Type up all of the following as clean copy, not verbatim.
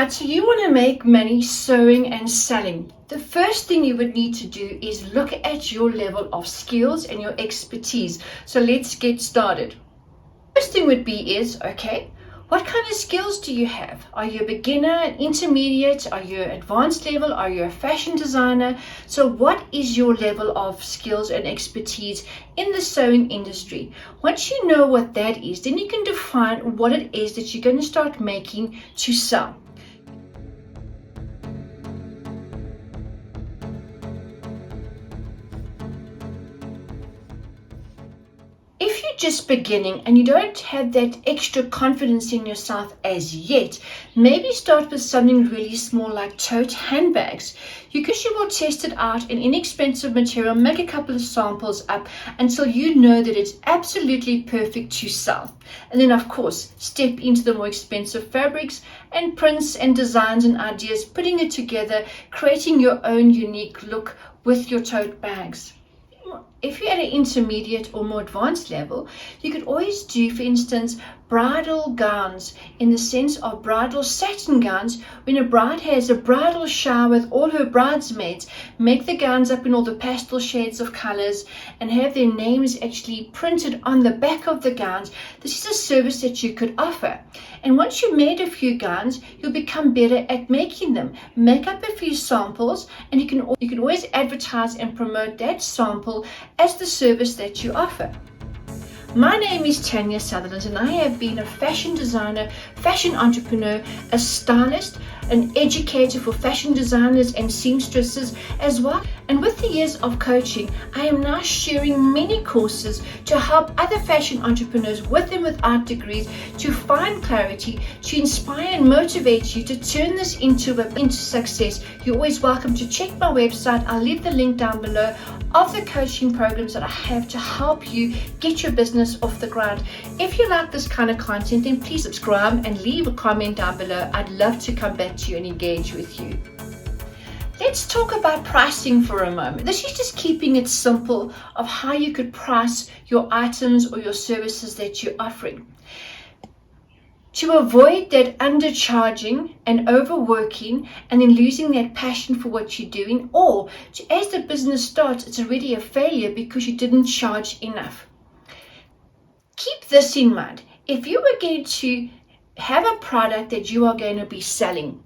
Right, so you want to make money sewing and selling. The first thing you would need to do is look at your level of skills and your expertise. So let's get started. First thing would be okay, what kind of skills do you have? Are you a beginner, an intermediate? Are you advanced level? Are you a fashion designer? So what is your level of skills and expertise in the sewing industry? Once you know what that is, then you can define what it is that you're going to start making to sell. If you're just beginning and you don't have that extra confidence in yourself as yet, maybe start with something really small like tote handbags. You will test it out in inexpensive material, make a couple of samples up until you know that it's absolutely perfect to sell. And then of course, step into the more expensive fabrics and prints and designs and ideas, putting it together, creating your own unique look with your tote bags. If you're at an intermediate or more advanced level, you could always do, for instance, bridal gowns in the sense of bridal satin gowns. When a bride has a bridal shower with all her bridesmaids, make the gowns up in all the pastel shades of colors and have their names actually printed on the back of the gowns. This is a service that you could offer. And once you've made a few gowns, you'll become better at making them. Make up a few samples and you can always advertise and promote that sample as the service that you offer. My name is Tania Sutherland and I have been a fashion designer, fashion entrepreneur, a stylist, an educator for fashion designers and seamstresses as well. And with the years of coaching, I am now sharing many courses to help other fashion entrepreneurs with and without degrees to find clarity, to inspire and motivate you to turn this into success. You're always welcome to check my website. I'll leave the link down below of the coaching programs that I have to help you get your business off the ground. If you like this kind of content, then please subscribe and leave a comment down below. I'd love to come back to you and engage with you. Let's talk about pricing for a moment. This is just keeping it simple of how you could price your items or your services that you're offering. To avoid that undercharging and overworking and then losing that passion for what you're doing, or as the business starts, it's already a failure because you didn't charge enough. Keep this in mind. If you were going to have a product that you are going to be selling,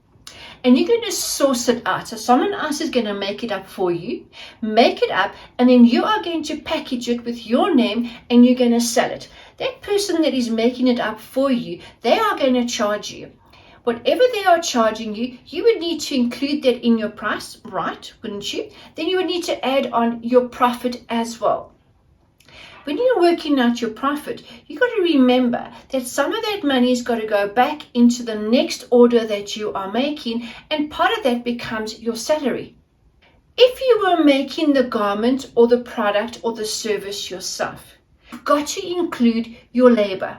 and you're going to source it out, so someone else is going to make it up for you, make it up, and then you are going to package it with your name and you're going to sell it. That person that is making it up for you, they are going to charge you. Whatever they are charging you, you would need to include that in your price, right? Wouldn't you? Then you would need to add on your profit as well. When you're working out your profit, you've got to remember that some of that money has got to go back into the next order that you are making, and part of that becomes your salary. If you were making the garment or the product or the service yourself, you've got to include your labor.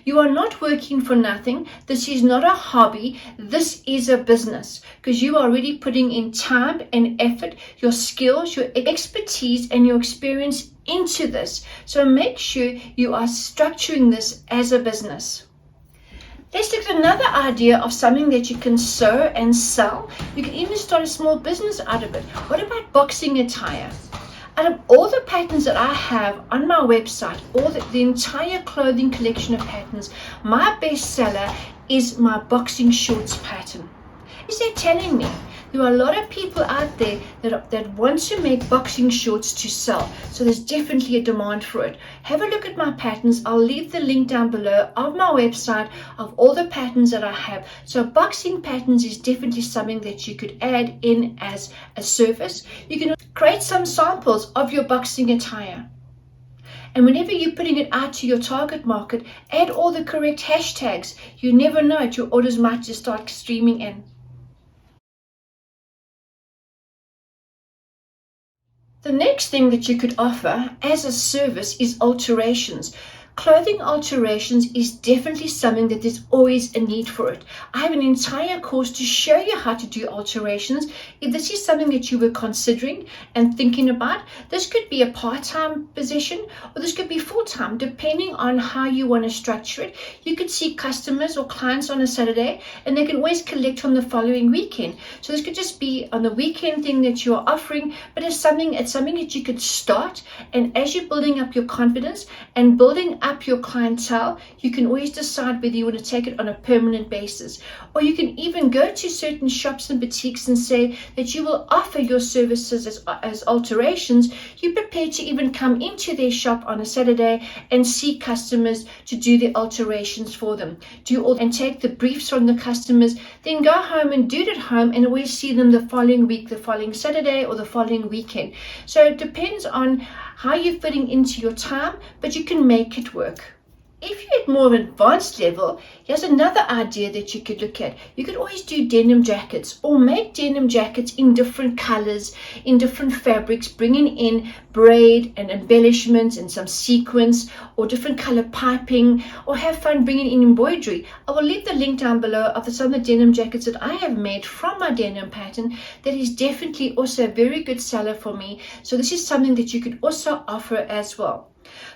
You are not working for nothing. This is not a hobby. This is a business because you are already putting in time and effort, your skills, your expertise, and your experience into this. So make sure you are structuring this as a business. Let's look at another idea of something that you can sew and sell. You can even start a small business out of it. What about boxing attire? Out of all the patterns that I have on my website, the entire clothing collection of patterns, my best seller is my boxing shorts pattern. Is that telling me there are a lot of people out there that want to make boxing shorts to sell? So there's definitely a demand for it. Have a look at my patterns. I'll leave the link down below of my website of all the patterns that I have. So boxing patterns is definitely something that you could add in as a service. You can create some samples of your boxing attire. And whenever you're putting it out to your target market, add all the correct hashtags. You never know it, your orders might just start streaming in. The next thing that you could offer as a service is alterations. Clothing alterations is definitely something that there's always a need for it. I have an entire course to show you how to do alterations. If this is something that you were considering and thinking about, this could be a part-time position or this could be full-time, depending on how you want to structure it. You could see customers or clients on a Saturday and they can always collect on the following weekend. So this could just be on the weekend thing that you're offering, but it's something that you could start, and as you're building up your confidence and building up your clientele, you can always decide whether you want to take it on a permanent basis. Or you can even go to certain shops and boutiques and say that you will offer your services as alterations. You're prepared to even come into their shop on a Saturday and see customers to do the alterations for them. And take the briefs from the customers, then go home and do it at home and always see them the following week, the following Saturday or the following weekend. So it depends on how you're fitting into your time, but you can make it work. If you're at more of an advanced level, here's another idea that you could look at. You could always do denim jackets or make denim jackets in different colors, in different fabrics, bringing in braid and embellishments and some sequins or different color piping, or have fun bringing in embroidery. I will leave the link down below of some of the denim jackets that I have made from my denim pattern. That is definitely also a very good seller for me. So this is something that you could also offer as well.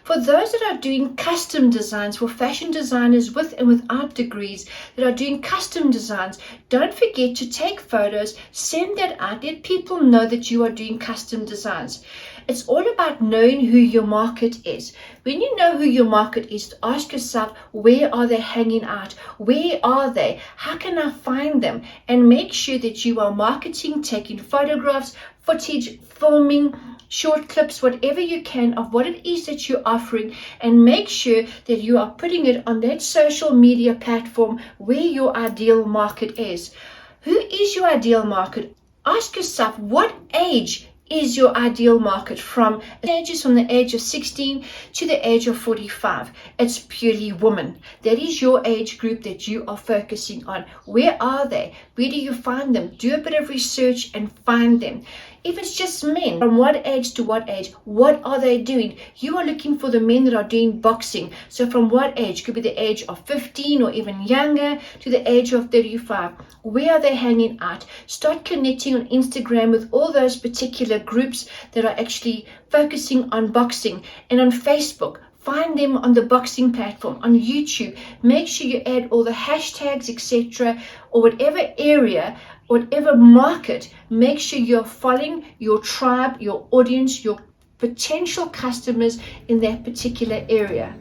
For those that are doing custom designs, for fashion designers with and without degrees that are doing custom designs, don't forget to take photos, send that out, let people know that you are doing custom designs. It's all about knowing who your market is. When you know who your market is, ask yourself, where are they hanging out? Where are they? How can I find them? And make sure that you are marketing, taking photographs, footage, filming, short clips, whatever you can of what it is that you're offering, and make sure that you are putting it on that social media platform where your ideal market is. Who is your ideal market? Ask yourself, what age is your ideal market? From ages from the age of 16 to the age of 45. It's purely women. That is your age group that you are focusing on. Where are they? Where do you find them? Do a bit of research and find them. If it's just men, from what age to what age? What are they doing? You are looking for the men that are doing boxing. So from what age? Could be the age of 15 or even younger to the age of 35. Where are they hanging out? Start connecting on Instagram with all those particular groups that are actually focusing on boxing, and on Facebook. Find them on the boxing platform, on YouTube. Make sure you add all the hashtags, etc., or whatever area, whatever market. Make sure you're following your tribe, your audience, your potential customers in that particular area.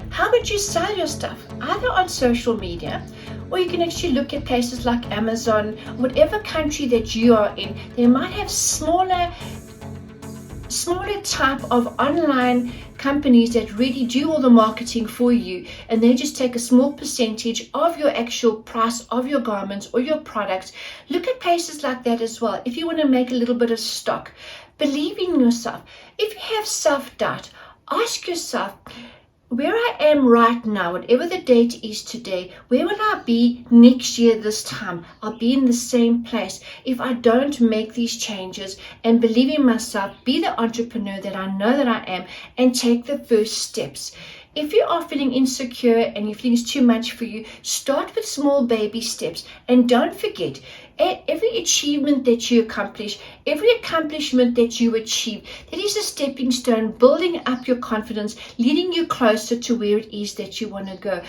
How would you sell your stuff? Either on social media, or you can actually look at places like Amazon. Whatever country that you are in, they might have smaller type of online companies that really do all the marketing for you, and they just take a small percentage of your actual price of your garments or your products. Look at places like that as well. If you want to make a little bit of stock, believe in yourself. If you have self-doubt, ask yourself, where I am right now, whatever the date is today, where will I be next year this time? I'll be in the same place if I don't make these changes and believe in myself, be the entrepreneur that I know that I am, and take the first steps. If you are feeling insecure and you think it's too much for you, start with small baby steps, and don't forget, every achievement that you accomplish, every accomplishment that you achieve, that is a stepping stone, building up your confidence, leading you closer to where it is that you want to go.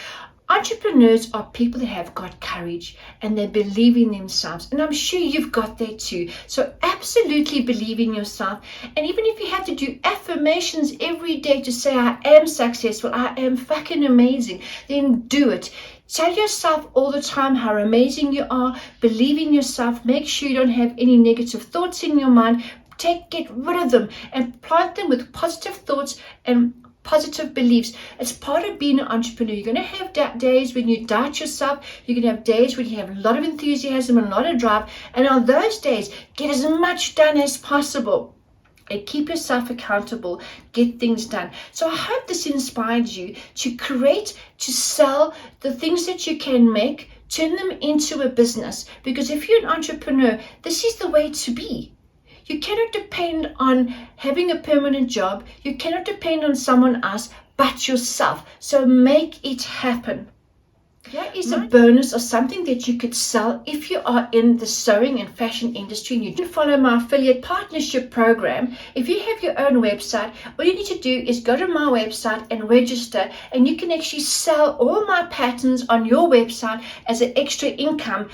Entrepreneurs are people that have got courage and they believe in themselves, and I'm sure you've got that too. So absolutely believe in yourself, and even if you have to do affirmations every day to say I am successful, I am fucking amazing, then do it. Tell yourself all the time how amazing you are. Believe in yourself. Make sure you don't have any negative thoughts in your mind. Get rid of them and plant them with positive thoughts and positive beliefs. It's part of being an entrepreneur. You're going to have days when you doubt yourself. You're going to have days when you have a lot of enthusiasm and a lot of drive. And on those days, get as much done as possible. And keep yourself accountable, get things done. So I hope this inspired you to create, to sell the things that you can make, turn them into a business. Because if you're an entrepreneur, this is the way to be. You cannot depend on having a permanent job. You cannot depend on someone else, but yourself. So make it happen. Here is a bonus or something that you could sell if you are in the sewing and fashion industry and you can follow my affiliate partnership program. If you have your own website, all you need to do is go to my website and register, and you can actually sell all my patterns on your website as an extra income.